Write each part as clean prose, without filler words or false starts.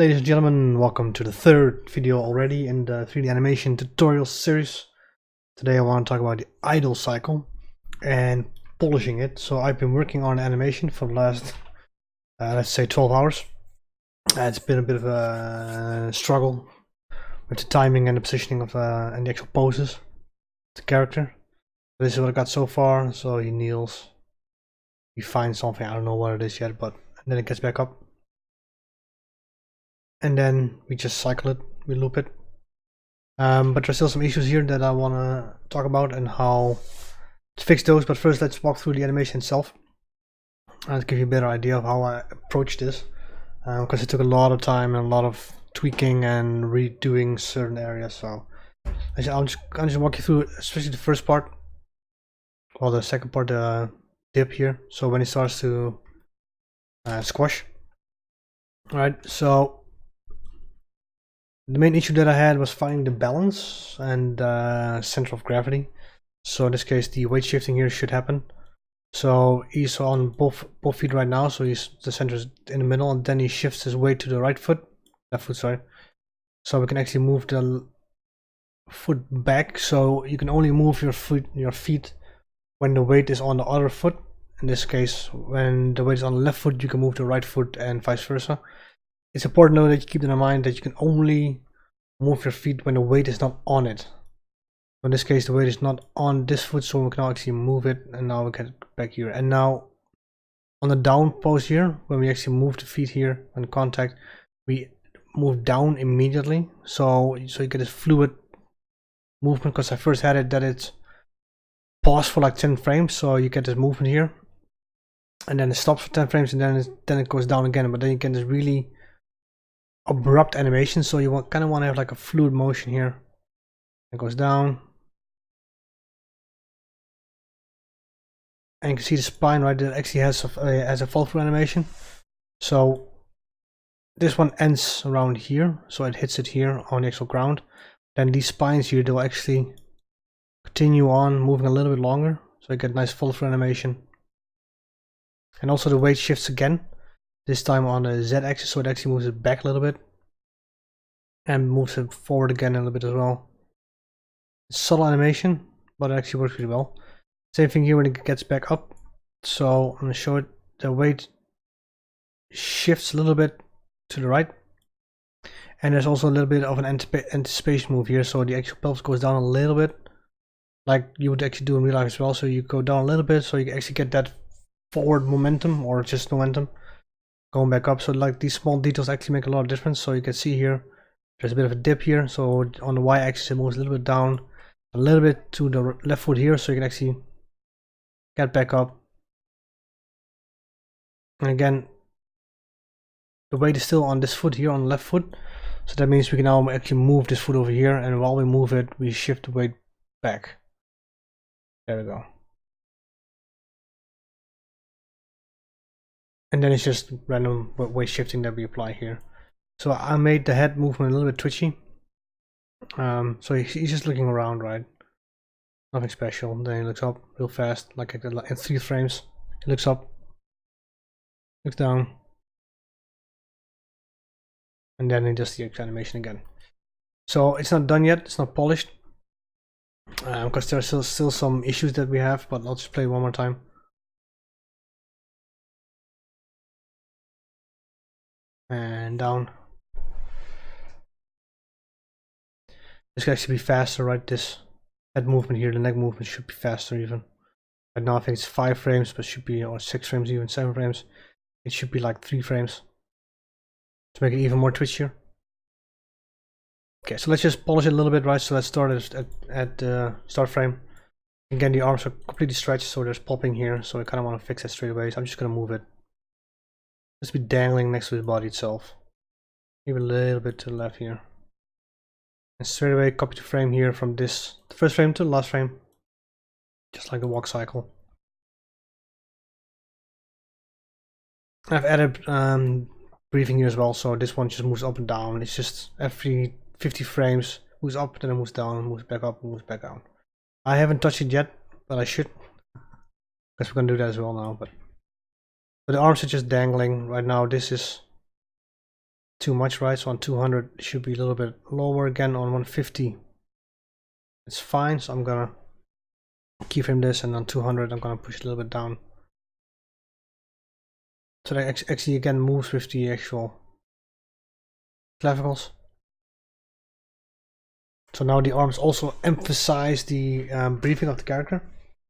Ladies and gentlemen, welcome to the third video already in the 3D animation tutorial series. Today I want to talk about the idle cycle and polishing it. So I've been working on animation for the last, let's say 12 hours. It's been a bit of a struggle with the timing and the positioning of and the actual poses of the character. This is what I got so far. So he kneels, he finds something, I don't know what it is yet, but then it gets back up. And then we just cycle it, we loop it. But there's still some issues here that I want to talk about and how to fix those. But first let's walk through the animation itself and give you a better idea of how I approach this, because it took a lot of time and a lot of tweaking and redoing certain areas. So I'll just walk you through, especially the first part, or the second part, the dip here. So when it starts to squash. Alright, so the main issue that I had was finding the balance and center of gravity. So in this case the weight shifting here should happen. So he's on both feet right now, so the center is in the middle, and then he shifts his weight to the left foot, sorry. So we can actually move the foot back. So you can only move your feet when the weight is on the other foot. In this case, when the weight is on the left foot, you can move the right foot and vice versa. It's important though that you keep in mind that you can only move your feet when the weight is not on it. In this case the weight is not on this foot, so we can actually move it, and now we get it back here. And now on the down pose here, when we actually move the feet here on contact, we move down immediately. So you get this fluid movement, because I first had it that it's paused for like 10 frames, so you get this movement here, and then it stops for 10 frames, and then it goes down again. But then you get this really abrupt animation, so you kind of want to have like a fluid motion here. It goes down, and you can see the spine, right? That actually has a fall through animation. So this one ends around here, so it hits it here on the actual ground. Then these spines here, they'll actually continue on moving a little bit longer, so you get a nice fall through animation. And also the weight shifts again, this time on the Z-axis, so it actually moves it back a little bit and moves it forward again a little bit as well. It's subtle animation, but it actually works really well. Same thing here when it gets back up. So I'm going to show it. The weight shifts a little bit to the right, and there's also a little bit of an anticipation move here, so the actual pelvis goes down a little bit, like you would actually do in real life as well. So you go down a little bit, so you actually get that forward momentum, or just momentum going back up. So like these small details actually make a lot of difference. So you can see here there's a bit of a dip here, so on the y-axis it moves a little bit down, a little bit to the left foot here, so you can actually get back up. And again, the weight is still on this foot here, on the left foot, so that means we can now actually move this foot over here, and while we move it, we shift the weight back. There we go. And then it's just random weight shifting that we apply here. So I made the head movement a little bit twitchy. So he's just looking around, right? Nothing special. Then he looks up real fast, like in 3 frames. He looks up, looks down, and then he does the animation again. So it's not done yet, it's not polished, because there are still some issues that we have, but I'll just play one more time. And down. This could actually be faster, right? This head movement here, the neck movement should be faster even. Right now I think it's 5 frames, but it should be, or 6 frames, even 7 frames. It should be like 3 frames to make it even more twitchier. Okay, so let's just polish it a little bit, right? So let's start at the start frame. Again, the arms are completely stretched, so there's popping here, so I kind of want to fix that straight away. So I'm just going to move it. Just be dangling next to his body itself. Maybe a little bit to the left here. And straight away copy the frame here from the first frame to the last frame. Just like the walk cycle. I've added breathing here as well, so this one just moves up and down. It's just every 50 frames moves up, then it moves down, moves back up, moves back down. I haven't touched it yet, but I should. Guess we're gonna do that as well now. But the arms are just dangling right now. This is too much, right? So on 200 it should be a little bit lower. Again on 150 it's fine, so I'm gonna keyframe this, and on 200 I'm gonna push it a little bit down. So that actually again moves with the actual clavicles. So now the arms also emphasize the breathing of the character.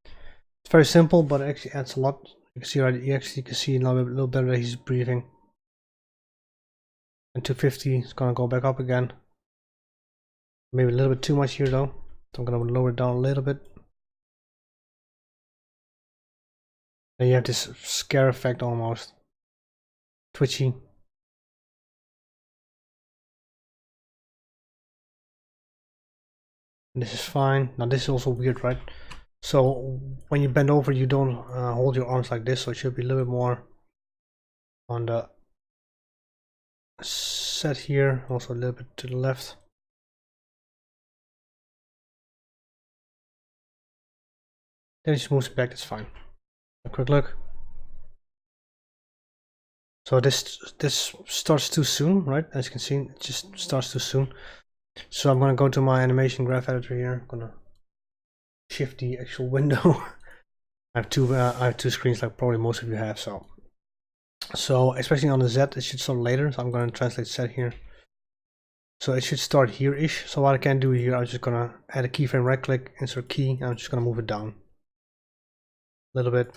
It's very simple, but it actually adds a lot. You can see, right, you actually can see a little better that he's breathing. And 250 is gonna go back up again. Maybe a little bit too much here though, so I'm gonna lower it down a little bit. And you have this scare effect almost. Twitchy. And this is fine. Now this is also weird, right? So when you bend over, you don't hold your arms like this, so it should be a little bit more on the set here, also a little bit to the left. Then it just moves back, that's fine. A quick look. So this starts too soon, right? As you can see, it just starts too soon. So I'm gonna go to my animation graph editor here. I'm gonna shift the actual window. I have two screens like probably most of you have, so especially on the Z it should start later, so I'm gonna translate Z here. So it should start here-ish. So what I can do here, I'm just gonna add a keyframe, right click, insert key, and I'm just gonna move it down a little bit.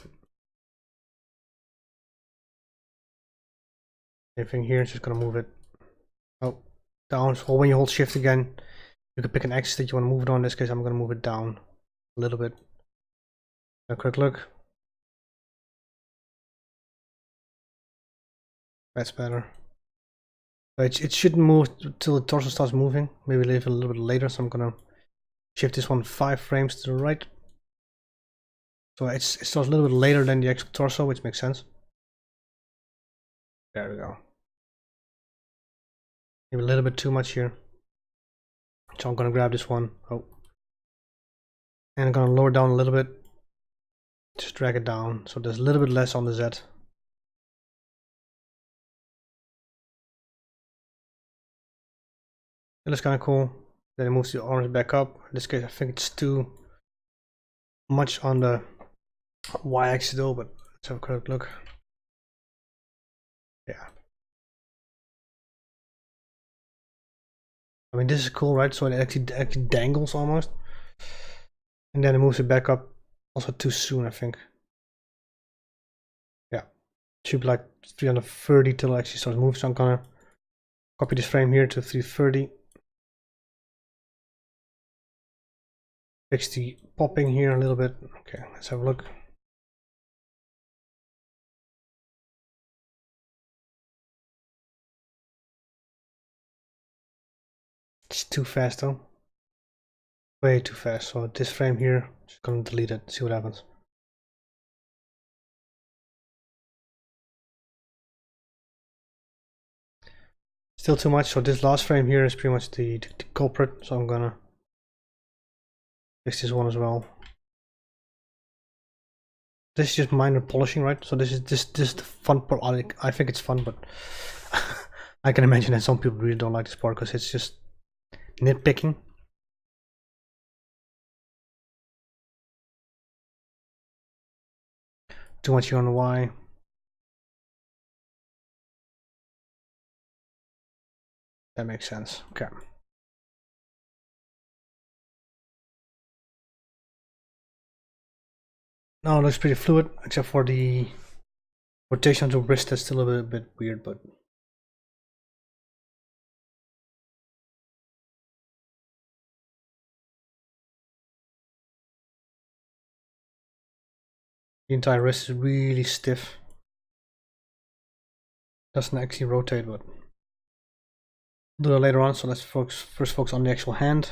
Same thing here, just gonna move it down. So when you hold shift again, you can pick an axis that you want to move it on. In this case I'm gonna move it down a little bit. A quick look. That's better. But it shouldn't move till the torso starts moving. Maybe leave it a little bit later, so I'm gonna shift this one 5 frames to the right. So it starts a little bit later than the actual torso, which makes sense. There we go. Maybe a little bit too much here. So I'm gonna grab this one. And I'm gonna lower down a little bit. Just drag it down, so there's a little bit less on the Z. It looks kind of cool. Then it moves the arms back up. In this case I think it's too much on the y-axis though, but let's have a quick look. Yeah. I mean, this is cool, right? So it actually dangles almost. And then it moves it back up also too soon, I think. Yeah. It should be like 330 till it actually starts moving. So I'm gonna copy this frame here to 330. Fix the popping here a little bit. Okay, let's have a look. It's too fast though. Way too fast. So this frame here, just gonna delete it, see what happens. Still too much, so this last frame here is pretty much the culprit, so I'm gonna fix this one as well. This is just minor polishing, right? So this is the fun part. I think it's fun, but I can imagine that some people really don't like this part because it's just nitpicking. Too much here on the Y. That makes sense. Okay. Now it looks pretty fluid, except for the rotation of the wrist. That's still a bit weird, but the entire wrist is really stiff. Doesn't actually rotate, but we'll do that later on. So let's first focus on the actual hand.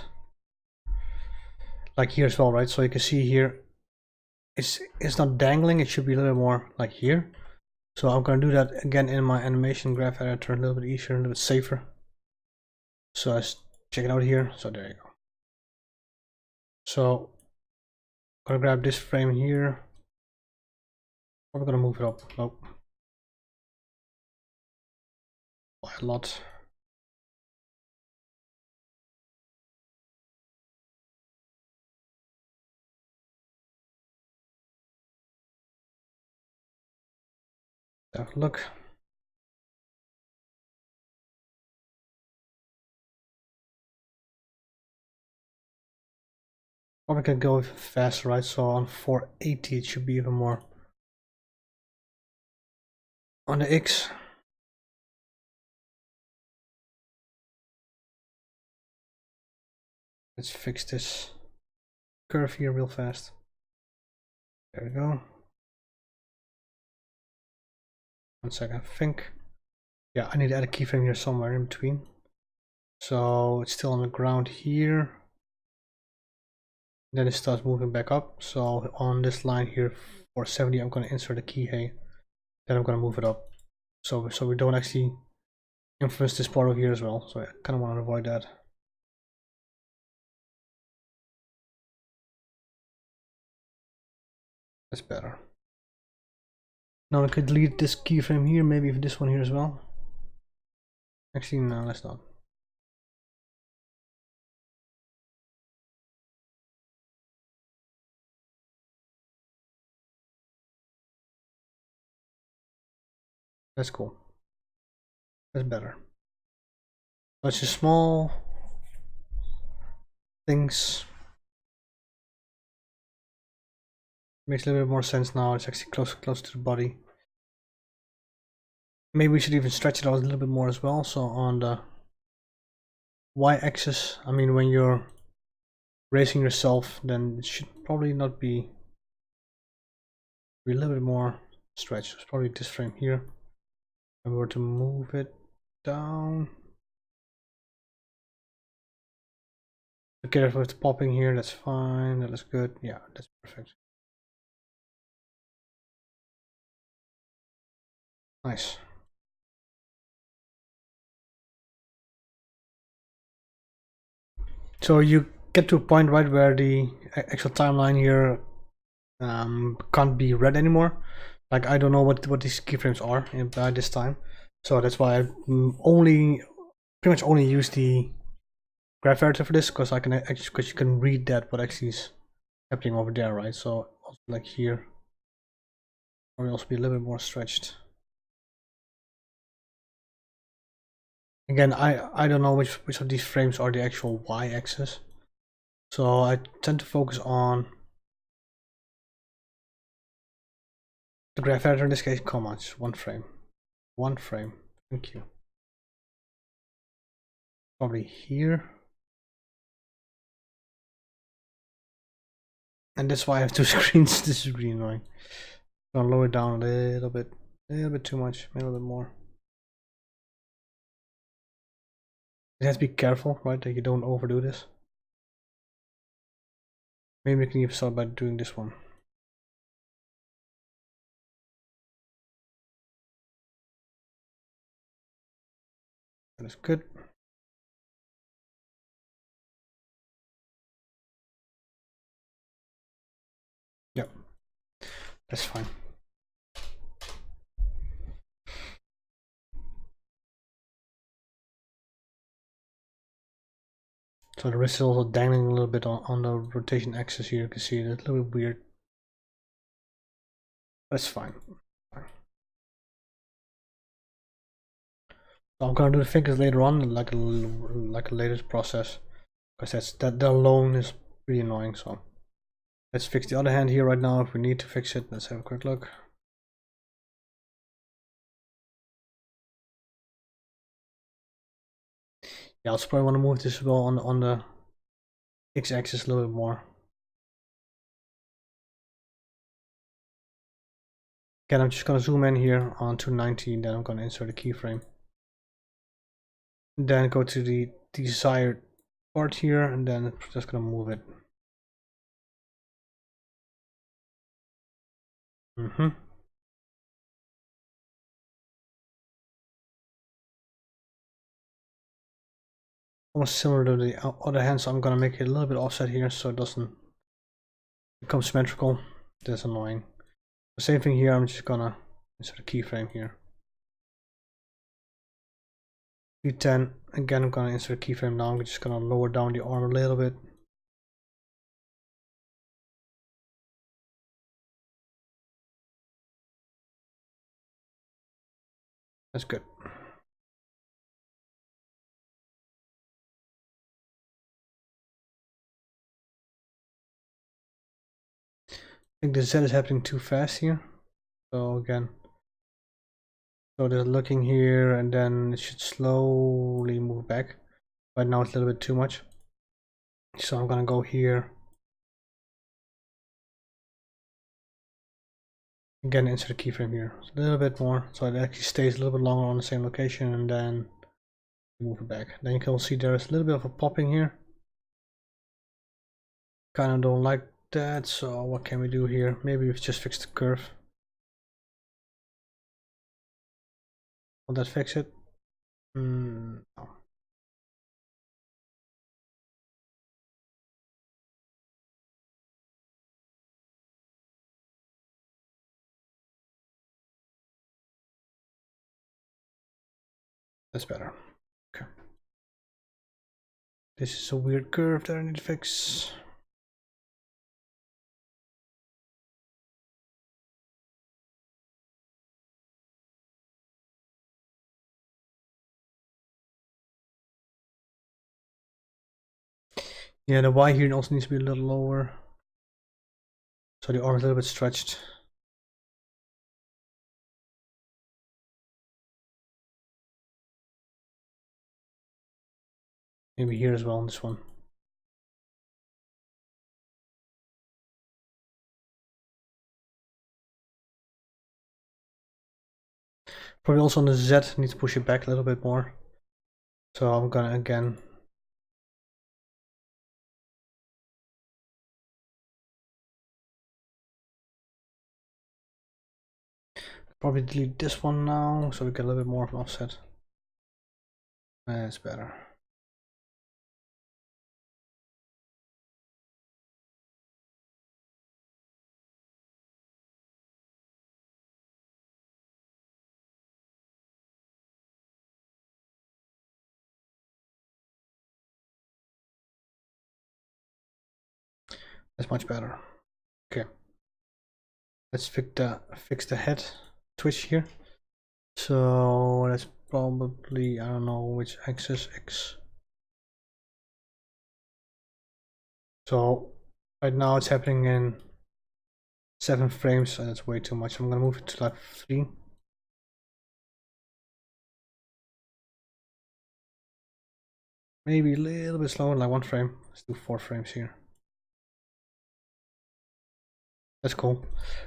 Like here as well, right? So you can see here, it's not dangling. It should be a little more like here. So I'm gonna do that again in my animation graph editor, a little bit easier, a little bit safer. So let's check it out here. So there you go. So I'm gonna grab this frame here. We're gonna move it up. Nope. A lot. Have a look. Probably can go even faster, right? So on 480 it should be even more. On the X, let's fix this curve here real fast. There we go. 1 second, I think. Yeah, I need to add a keyframe here somewhere in between. So it's still on the ground here. Then it starts moving back up. So on this line here, 470, I'm going to insert a keyframe. Then I'm going to move it up. So we don't actually influence this part over here as well. So I kind of want to avoid that. That's better. Now I could delete this keyframe here, maybe this one here as well. Actually, no, let's not. That's cool. That's better. That's just small things. Makes a little bit more sense now. It's actually close to the body. Maybe we should even stretch it out a little bit more as well. So on the y-axis, I mean, when you're racing yourself, then it should probably not be a little bit more stretched. It's probably this frame here. If we were to move it down. Be careful with the popping here. That's fine. That looks good. Yeah, that's perfect. Nice. So you get to a point, right, where the actual timeline here can't be read anymore. Like, I don't know what these keyframes are by this time, so that's why I pretty much only use the graph editor for this, because you can read that what actually is happening over there, right? So also like here, or also be a little bit more stretched. Again, I don't know which of these frames are the actual y-axis, so I tend to focus on the graph editor in this case. Come on, just one frame. Thank you. Probably here. And that's why I have two screens. This is really annoying. I'm gonna lower it down a little bit too much, maybe a little bit more. You have to be careful, right, that you don't overdo this. Maybe we can even start by doing this one. That is good. Yep, that's fine. So the wrist is also dangling a little bit on the rotation axis here. You can see it's a little bit weird. That's fine. So I'm gonna do the fingers later on, like a later process, because that alone is pretty annoying. So let's fix the other hand here right now if we need to fix it. Let's have a quick look. Yeah, I also probably want to move this as well on the x-axis a little bit more. Again, I'm just going to zoom in here on 290, then I'm going to insert a keyframe. Then go to the desired part here, and then just going to move it. Almost similar to the other hand, so I'm going to make it a little bit offset here so it doesn't become symmetrical. That's annoying. The same thing here, I'm just going to insert a keyframe here. V10, again, I'm going to insert a keyframe now. I'm just going to lower down the arm a little bit. That's good. I think the Z is happening too fast here. So again, so they're looking here and then it should slowly move back. Right now it's a little bit too much. So I'm gonna go here. Again, insert a keyframe here. So a little bit more, so it actually stays a little bit longer on the same location and then move it back. Then you can see there's a little bit of a popping here. Kind of don't like that, so what can we do here? Maybe we've just fixed the curve. Will that fix it? No. That's better. Okay. This is a weird curve that I need to fix. Yeah, the Y here also needs to be a little lower. So the arm is a little bit stretched. Maybe here as well on this one. Probably also on the Z, need to push it back a little bit more. So I'm gonna again probably delete this one now, so we get a little bit more of an offset. That's better. That's much better. Okay. Let's fix the head twitch here. So that's probably, I don't know which axis, X. So right now it's happening in 7 frames, and that's way too much. I'm gonna move it to like 3. Maybe a little bit slower, like 1 frame. Let's do 4 frames here. That's cool.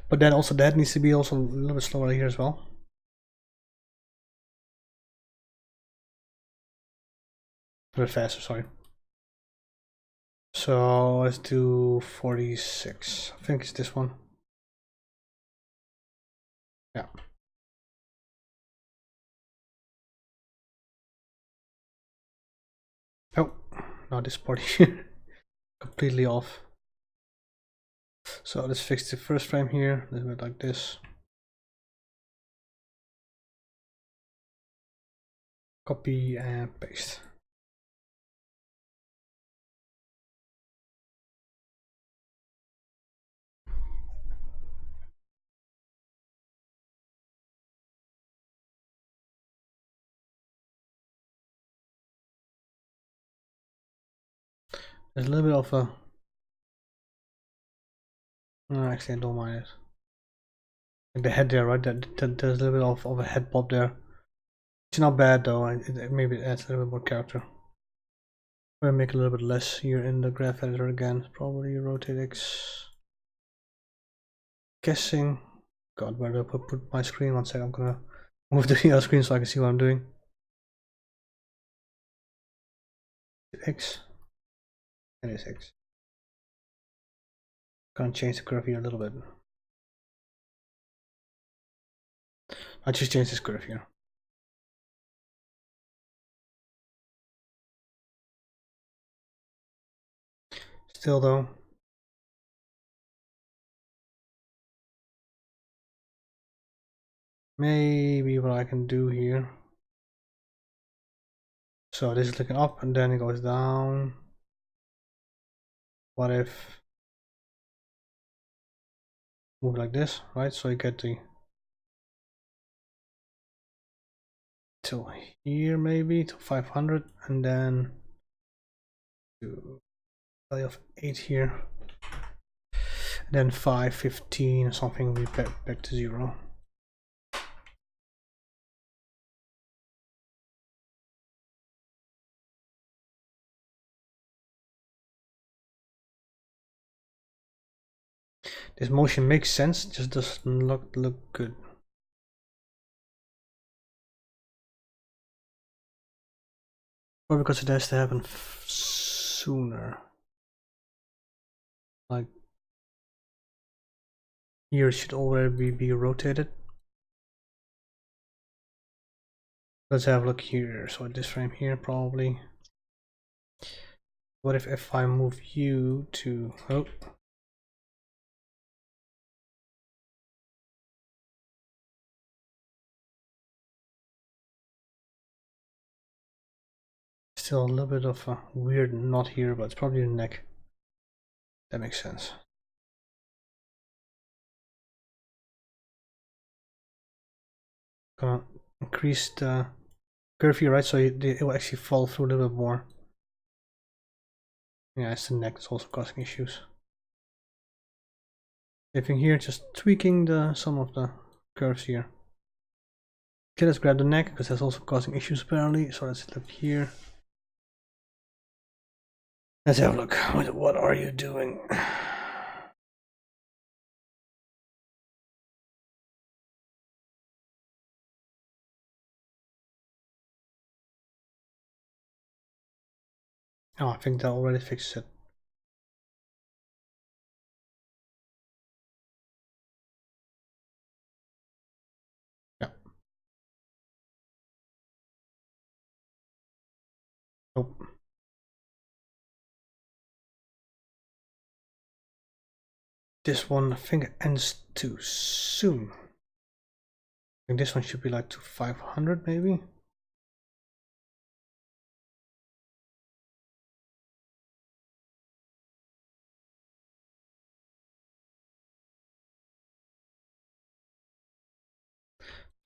But then also that needs to be also a little bit slower here as well. A bit faster, sorry. So let's do 46. I think it's this one. Yeah. Oh, no, this part here. Completely off. So let's fix the first frame here, a little bit like this. Copy and paste. There's a little bit of a... No, actually I don't mind it. Like the head there, right? There's a little bit of a head pop there. It's not bad though, maybe it adds a little bit more character. I'm gonna make a little bit less here in the graph editor again. Probably rotate X. Guessing. God, where do I put my screen? 1 second, I'm gonna move to the other screen so I can see what I'm doing. X. It is X. Gonna change the curve here a little bit. I just changed this curve here. Still though, maybe what I can do here. So this is looking up and then it goes down. What if move like this, right? So you get the till here, maybe to 500, and then to value of 8 here, and then 515 or something, we back to 0. This motion makes sense, just doesn't look good. Or because it has to happen sooner. Like here it should already be rotated. Let's have a look here. So this frame here probably. What if I move you to still a little bit of a weird knot here, but it's probably the neck. That makes sense. Gonna increase the curve here, right? So it will actually fall through a little bit more. Yeah, it's the neck that's also causing issues. Same here, just tweaking some of the curves here. Okay, let's grab the neck because that's also causing issues apparently. So let's look here. Let's have a look. What are you doing? Oh, I think that already fixed it. Yeah. Nope. This one, I think, ends too soon. I think this one should be like to 500 maybe.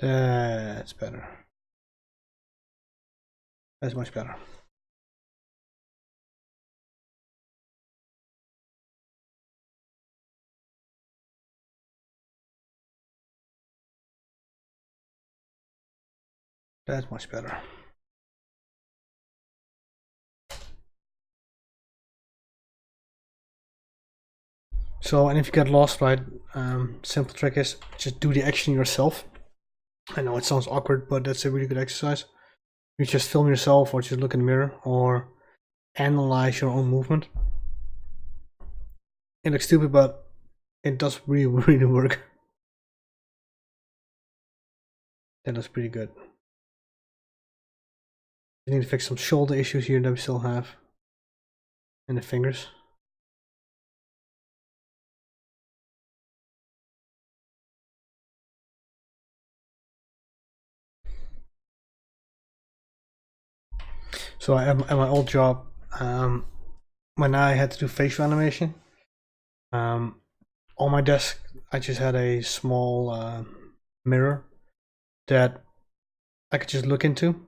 That's better. That's much better. That's much better. So, and if you get lost, right, simple trick is just do the action yourself. I know it sounds awkward, but that's a really good exercise. You just film yourself or just look in the mirror or analyze your own movement. It looks stupid, but it does really work. That is pretty good. I need to fix some shoulder issues here that we still have in the fingers. So at my old job, when I had to do facial animation, on my desk I just had a small mirror that I could just look into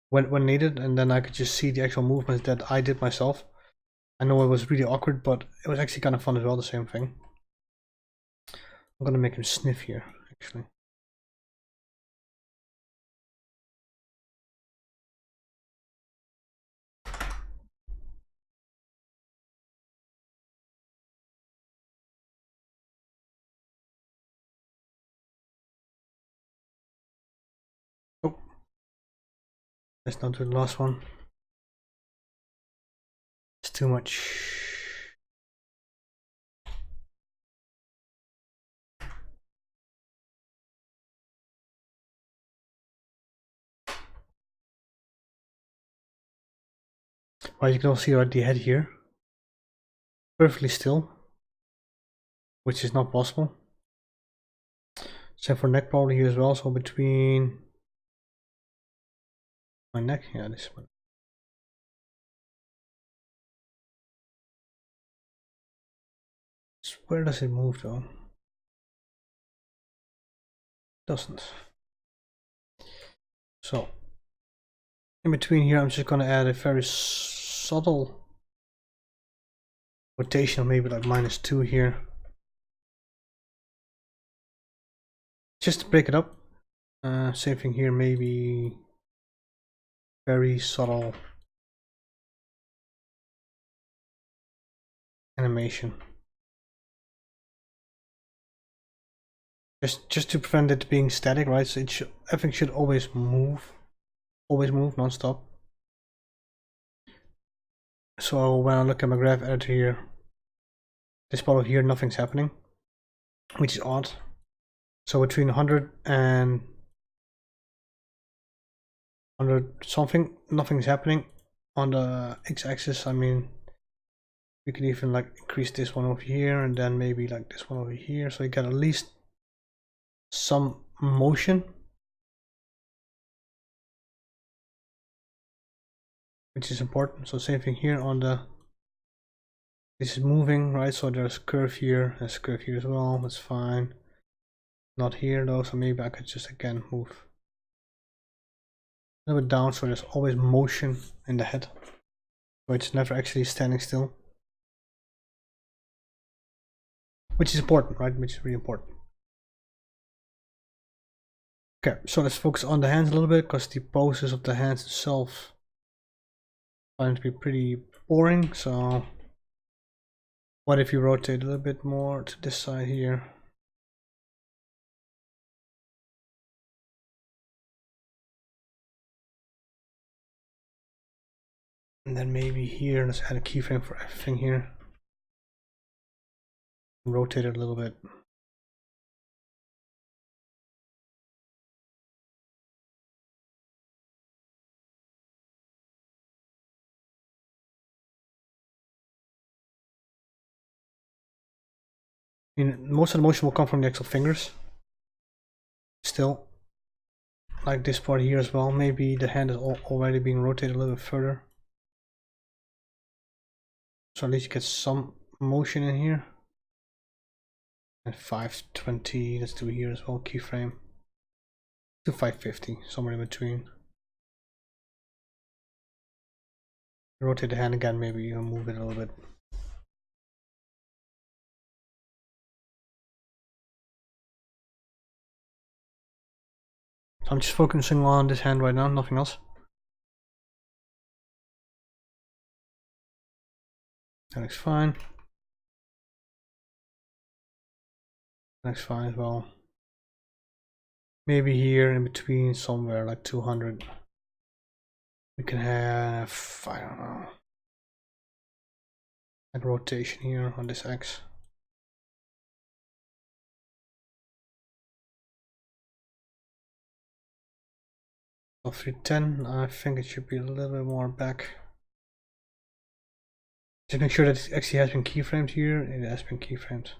when needed, and then I could just see the actual movements that I did myself. I know it was really awkward, but it was actually kind of fun as well, the same thing. I'm gonna make him sniff here, actually. Oh, let's not do the last one. It's too much. Well, you can also see right the head here, perfectly still, which is not possible. Same for neck probably here as well. So between my neck, yeah, this one. Where does it move though? Doesn't. So in between here, I'm just gonna add a very subtle rotation, maybe like -2 here, just to break it up. Same thing here, maybe very subtle animation, just to prevent it being static, right? So everything should always move non-stop. So when I look at my graph editor here, this part of here, nothing's happening, which is odd. So between 100 and 100 something, nothing's happening. On the x-axis, I mean, we can even like increase this one over here and then maybe like this one over here, so you get at least some motion, which is important. So same thing here on the, this is moving, right? So there's curve here, there's curve here as well, that's fine. Not here though, so maybe I could just again move a little bit down, so there's always motion in the head, so it's never actually standing still, which is important, right? Which is really important. Okay, so let's focus on the hands a little bit, because the poses of the hands itself find to be pretty boring. So what if you rotate a little bit more to this side here? And then maybe here, let's add a keyframe for everything here. Rotate it a little bit. I mean, most of the motion will come from the actual fingers. Still, like this part here as well. Maybe the hand is already being rotated a little bit further, so at least you get some motion in here. And 520, let's do here as well, keyframe. To 550, somewhere in between. Rotate the hand again, maybe you move it a little bit. So I'm just focusing on this hand right now, nothing else. That looks fine. That looks fine as well. Maybe here in between somewhere like 200. We can have, I don't know, like rotation here on this X. So 310, I think it should be a little bit more back. Just make sure that it actually has been keyframed here. It has been keyframed.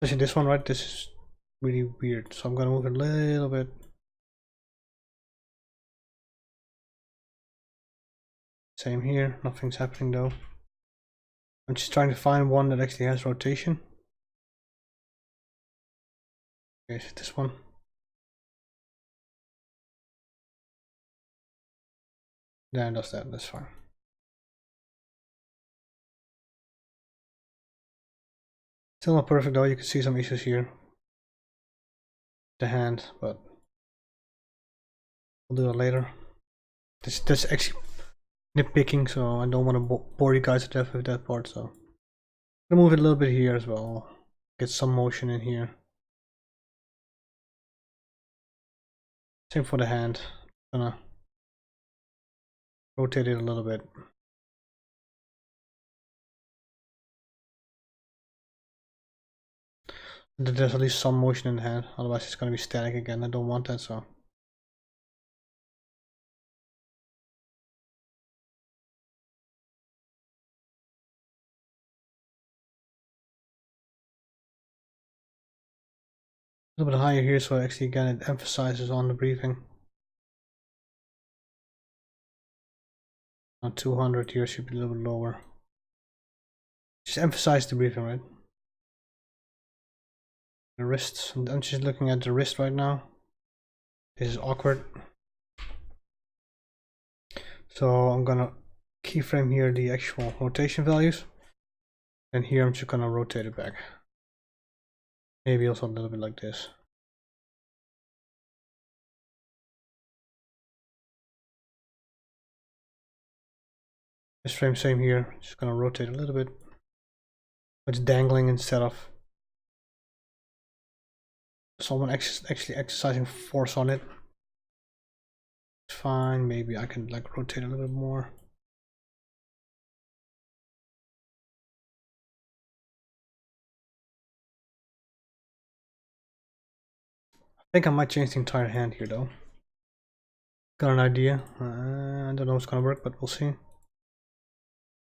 Especially this one, right? This is really weird. So I'm gonna move it a little bit. Same here, nothing's happening though. I'm just trying to find one that actually has rotation. Okay, so this one. Yeah, it does that, that's fine. Still not perfect though, you can see some issues here. The hand, but we'll do it later. This actually nitpicking, so I don't want to bore you guys to death with that part, so I'm gonna move it a little bit here as well. Get some motion in here. Same for the hand. Gonna rotate it a little bit. There's at least some motion in the hand, otherwise it's gonna be static again. I don't want that, so. A little bit higher here, so actually again it emphasizes on the breathing. On 200 here should be a little bit lower. Just emphasize the breathing, right? The wrists. I'm just looking at the wrist right now. This is awkward. So I'm gonna keyframe here the actual rotation values, and here I'm just gonna rotate it back. Maybe also a little bit like this. This frame same here, just gonna rotate a little bit. It's dangling instead of someone actually exercising force on it. It's fine, maybe I can like rotate a little bit more. I think I might change the entire hand here though. Got an idea. I don't know if it's gonna work, but we'll see.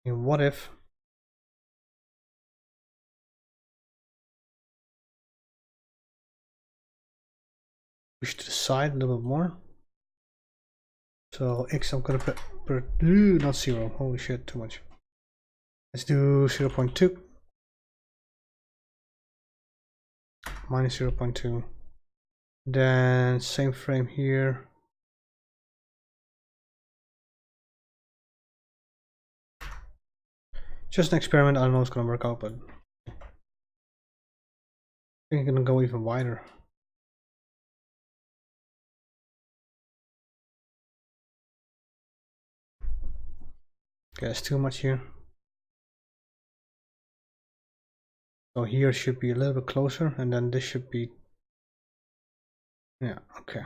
And what if push to the side a little bit more? So X I'm gonna put not 0. Holy shit, too much. Let's do 0.2 minus 0.2. Then same frame here. Just an experiment. I don't know if it's gonna work out, but I think I'm gonna go even wider. Okay, that's too much here. So here should be a little bit closer, and then this should be, yeah, okay.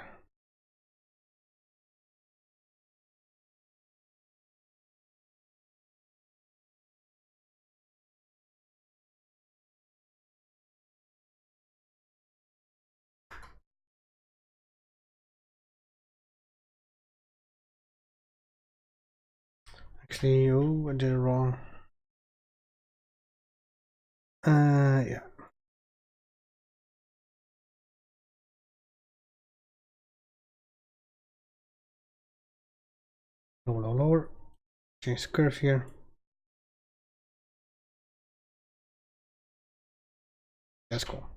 Actually, oh, I did it wrong. Yeah. Lower, lower, lower. Change the curve here. That's cool.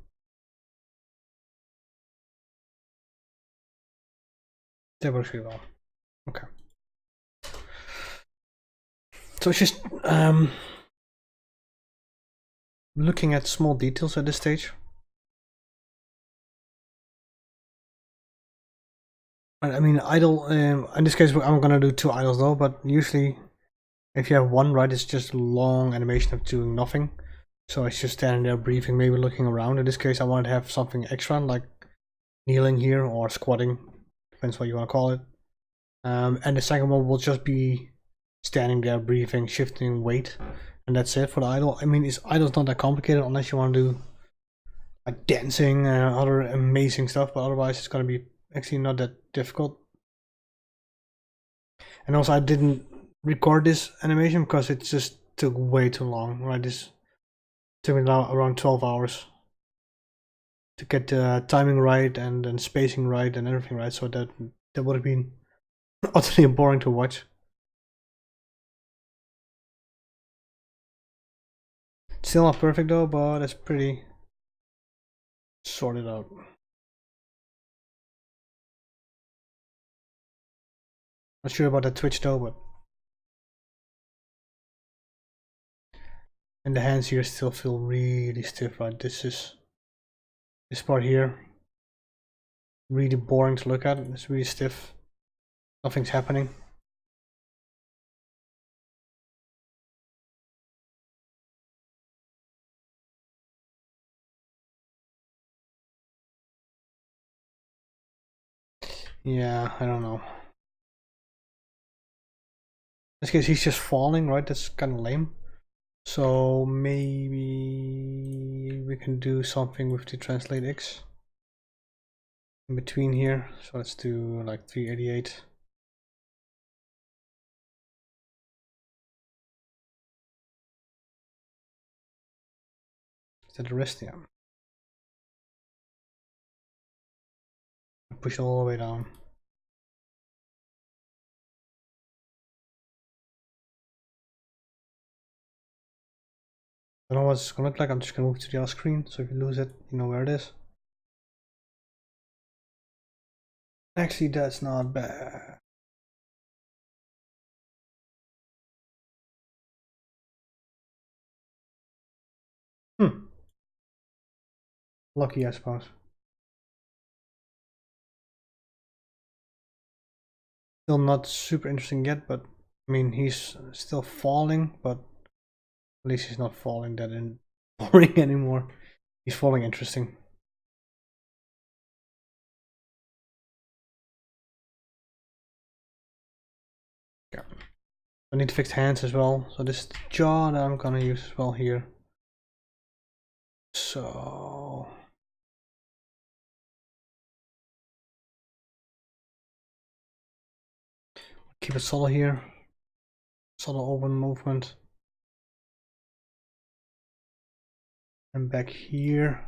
That works really well. Okay. So it's just looking at small details at this stage. I mean, idle, in this case, I'm gonna do 2 idles though, but usually if you have one, right, it's just a long animation of doing nothing. So it's just standing there breathing, maybe looking around. In this case, I wanted to have something extra, like kneeling here or squatting, depends what you want to call it. And the second one will just be standing there breathing, shifting weight, and that's it for the idle. I mean, idle's not that complicated unless you want to do like dancing and other amazing stuff, but otherwise it's gonna be actually not that difficult. And also I didn't record this animation because it just took way too long, right? This took me around 12 hours to get the timing right and then spacing right and everything right, so that would have been utterly boring to watch. Still not perfect though, but it's pretty sorted out. Not sure about the Twitch though, but and the hands here still feel really stiff, right? This part here really boring to look at. It's really stiff. Nothing's happening. Yeah, I don't know. In this case, he's just falling, right? That's kind of lame. So maybe we can do something with the translate X in between here. So let's do like 388. Is that the rest? Yeah. Push all the way down. I don't know what it's gonna look like. I'm just gonna move to the other screen, so if you lose it, you know where it is. Actually, that's not bad. Lucky, I suppose. Still not super interesting yet, but I mean, he's still falling, but at least he's not falling that boring anymore. He's falling interesting. Yeah. I need to fix hands as well. So this is the jaw that I'm gonna use as well here. So keep it solid here. Solid open movement. And back here.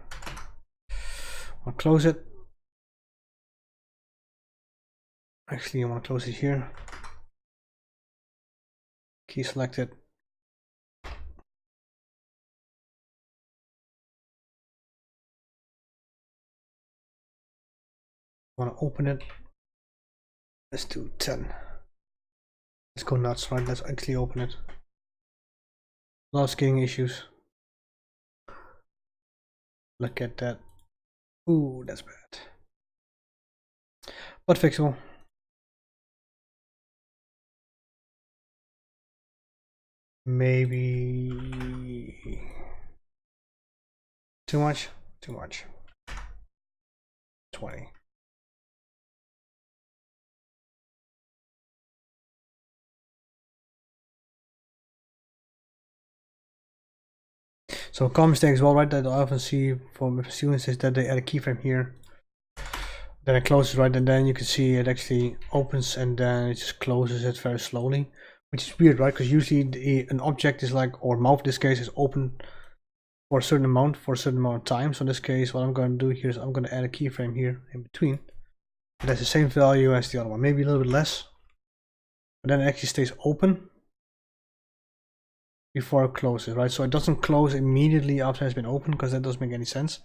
I'll close it. Actually, I want to close it here. Key selected. Want to open it. Let's do 10. Let's go nuts, right? Let's actually open it. A lot of scaling issues. Look at that. Ooh, that's bad. But fixable. Maybe too much? Too much. 20. So a common mistake as well, right, that I often see from students is that they add a keyframe here. Then it closes, right, and then you can see it actually opens and then it just closes it very slowly. Which is weird, right, because usually an object is like, or mouth in this case, is open for a certain amount of time. So in this case, what I'm going to do here is I'm going to add a keyframe here in between. It has the same value as the other one, maybe a little bit less. But then it actually stays open before it closes, right? So it doesn't close immediately after it's been opened, because that doesn't make any sense.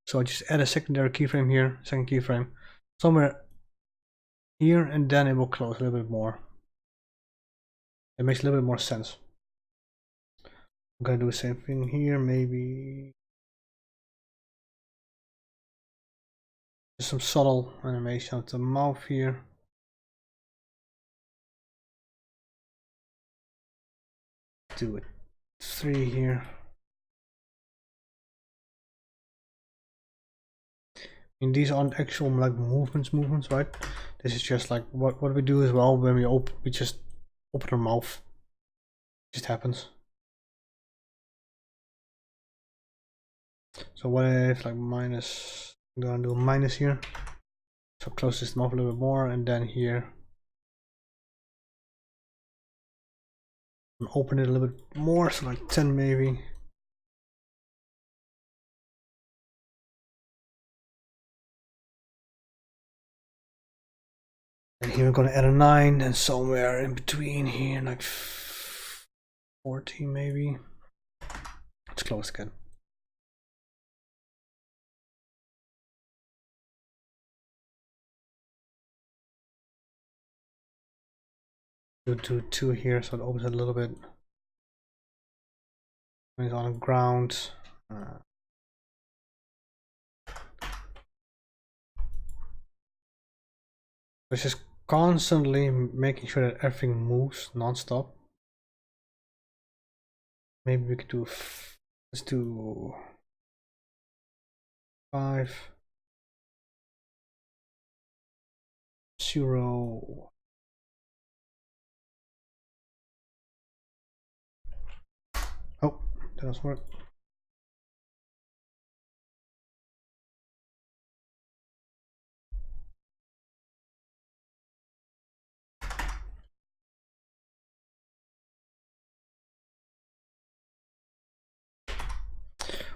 So I just add a secondary keyframe here, second keyframe, somewhere here, and then it will close a little bit more. It makes a little bit more sense. I'm gonna do the same thing here, maybe just some subtle animation of the mouth here. Do it 3 here. And these aren't actual like movements, right? This is just like what we do as well when we just open our mouth. It just happens. So what if like minus? I'm gonna do a minus here. So close this mouth a little bit more, and then here and open it a little bit more, so like 10 maybe. And here we're gonna add a 9, and somewhere in between here, like 40 maybe. Let's close again. Do 2 here, so it opens it a little bit. When it's on the ground. It's just constantly making sure that everything moves non-stop. Maybe we could do, let's do 5, 0. Oh, that doesn't work.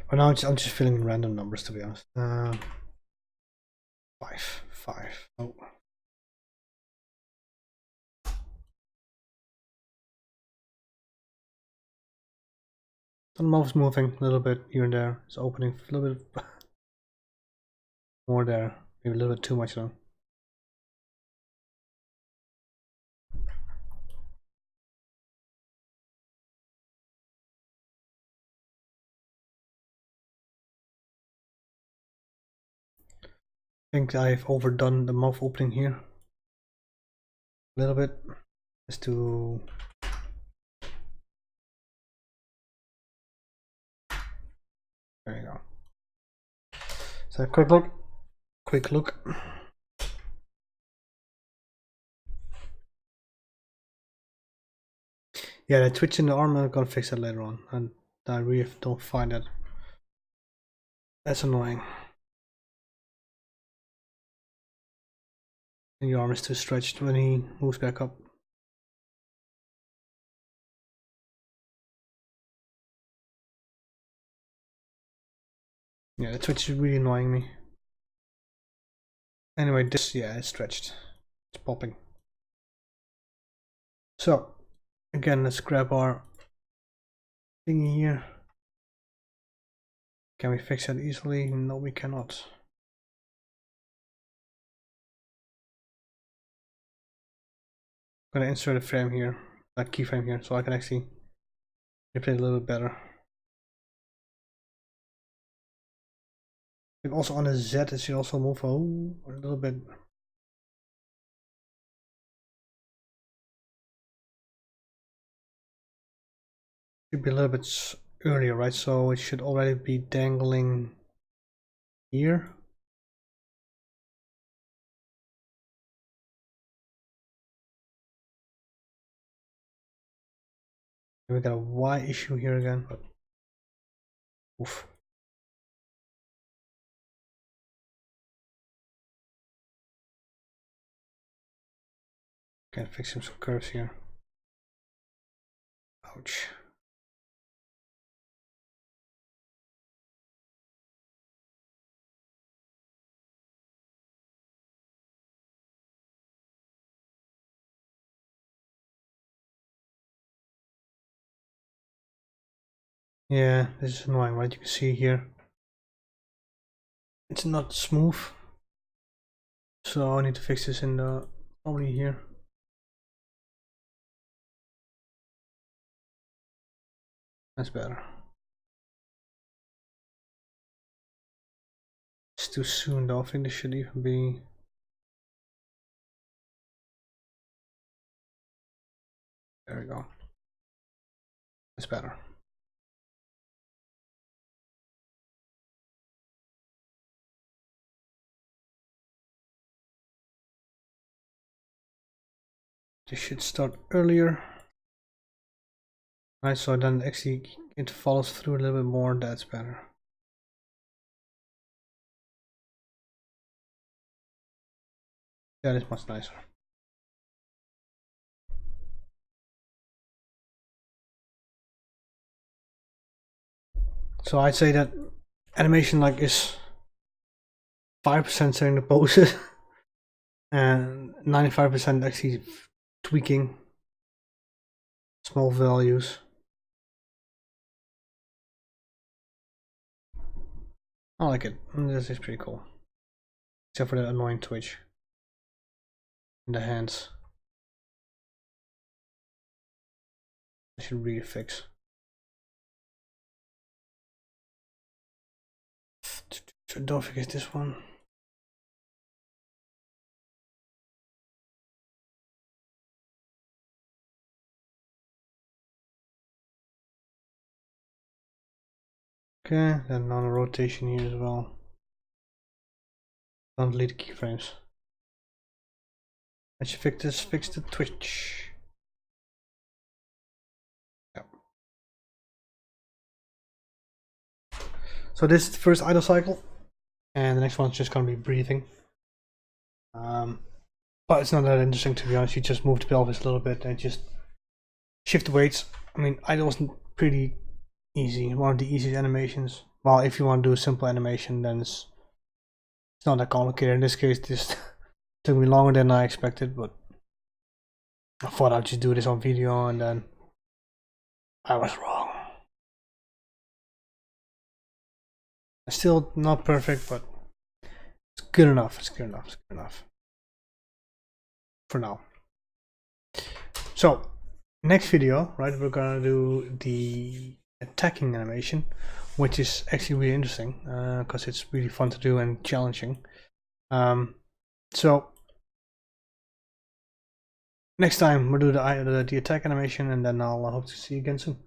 But now I'm just filling in random numbers, to be honest. 5. Oh. The mouth's moving a little bit here and there. It's opening a little bit more there. Maybe a little bit too much though. I think I've overdone the mouth opening here a little bit, just to there you go. So quick look. Yeah, the twitch in the arm, I'm gonna fix that later on, and I really don't find that. That's annoying. And your arm is too stretched when he moves back up. Yeah, the twitch is really annoying me. Anyway, this, yeah, it's stretched. It's popping. So, again, let's grab our thingy here. Can we fix that easily? No, we cannot. I'm gonna insert a frame here, a keyframe here, so I can actually manipulate it a little bit better. And also on the Z, it should also move a little bit. Should be a little bit earlier, right? So it should already be dangling here. And we got a Y issue here again, but oof. Can fix some curves here. Ouch. Yeah, this is annoying, right? You can see here it's not smooth, so I need to fix this in the probably here. That's better. It's too soon though. I think this should even be. There we go. That's better. This should start earlier. Right, so then actually it follows through a little bit more. That's better. That is much nicer. So I'd say that animation like is 5% setting the poses and 95% actually tweaking small values. I like it. This is pretty cool. Except for that annoying twitch in the hands. I should really fix. So don't forget this one. Okay, then on a rotation here as well. Don't delete the keyframes. I should fix the twitch. Yep. So this is the first idle cycle, and the next one's just gonna be breathing. But it's not that interesting, to be honest. You just move the pelvis a little bit and just shift the weights. I mean, idle was pretty easy, one of the easiest animations. Well, if you want to do a simple animation, then it's not that complicated. In this case, this took me longer than I expected, but I thought I'd just do this on video, and then I was wrong. Still not perfect, but it's good enough. It's good enough. It's good enough for now. So next video, right, we're gonna do the attacking animation, which is actually really interesting because it's really fun to do and challenging. So next time we'll do the attack animation, and then I'll hope to see you again soon.